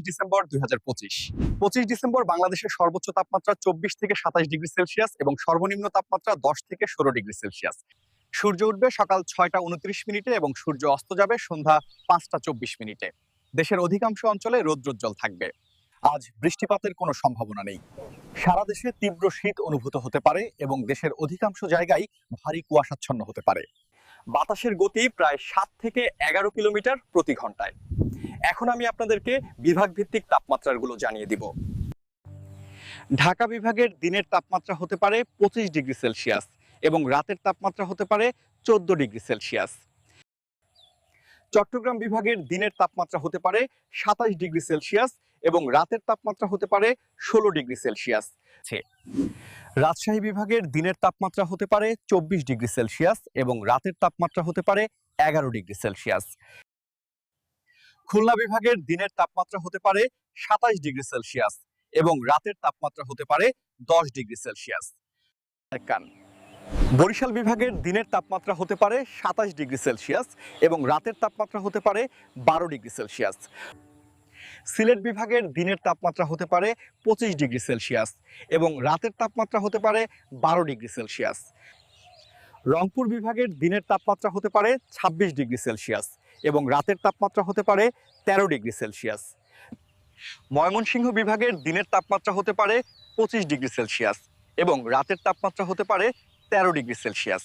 December 2025। 25 December বাংলাদেশের সর্বোচ্চ তাপমাত্রা 24 থেকে 27 ডিগ্রি সেলসিয়াস এবং সর্বনিম্ন তাপমাত্রা 10 থেকে 16 ডিগ্রি সেলসিয়াস। সূর্য উঠবে সকাল 6টা 29 মিনিটে এবং সূর্য অস্ত যাবে সন্ধ্যা 5টা 24 মিনিটে। দেশের অধিকাংশ অঞ্চলে রৌদ্রোজ্জ্বল থাকবে। আজ বৃষ্টিপাতের কোনো সম্ভাবনা নেই। সারা দেশে তীব্র শীত অনুভূত হতে পারে এবং দেশের অধিকাংশ জায়গায় ভারী কুয়াশাচ্ছন্ন হতে পারে। বাতাসের গতি প্রায় 7 থেকে 11 কিলোমিটার প্রতি ঘন্টায়। এখন আমি আপনাদেরকে বিভাগ ভিত্তিক তাপমাত্রাগুলো জানিয়ে দিব। ঢাকা বিভাগের দিনের তাপমাত্রা হতে পারে 25 ডিগ্রি সেলসিয়াস এবং রাতের তাপমাত্রা হতে পারে 14 ডিগ্রি সেলসিয়াস। চট্টগ্রাম বিভাগের দিনের তাপমাত্রা হতে পারে 27 ডিগ্রি সেলসিয়াস এবং রাতের তাপমাত্রা হতে পারে 16 ডিগ্রি সেলসিয়াস। রাজশাহী বিভাগের দিনের তাপমাত্রা হতে পারে 24 ডিগ্রি সেলসিয়াস এবং রাতের তাপমাত্রা হতে পারে 11 ডিগ্রি সেলসিয়াস। খুলনা বিভাগের দিনের তাপমাত্রা হতে পারে 27 ডিগ্রি সেলসিয়াস এবং রাতের তাপমাত্রা হতে পারে 10 ডিগ্রি সেলসিয়াস। বরিশাল বিভাগের দিনের তাপমাত্রা হতে পারে 27 ডিগ্রি সেলসিয়াস এবং রাতের তাপমাত্রা হতে পারে 12 ডিগ্রি সেলসিয়াস। সিলেট বিভাগের দিনের তাপমাত্রা হতে পারে 25 ডিগ্রি সেলসিয়াস এবং রাতের তাপমাত্রা হতে পারে 12 ডিগ্রি সেলসিয়াস। রংপুর বিভাগের দিনের তাপমাত্রা হতে পারে 26 ডিগ্রি সেলসিয়াস এবং রাতের তাপমাত্রা হতে পারে 13 ডিগ্রি সেলসিয়াস। ময়মনসিংহ বিভাগের দিনের তাপমাত্রা হতে পারে 25 ডিগ্রি সেলসিয়াস এবং রাতের তাপমাত্রা হতে পারে 13 ডিগ্রি সেলসিয়াস।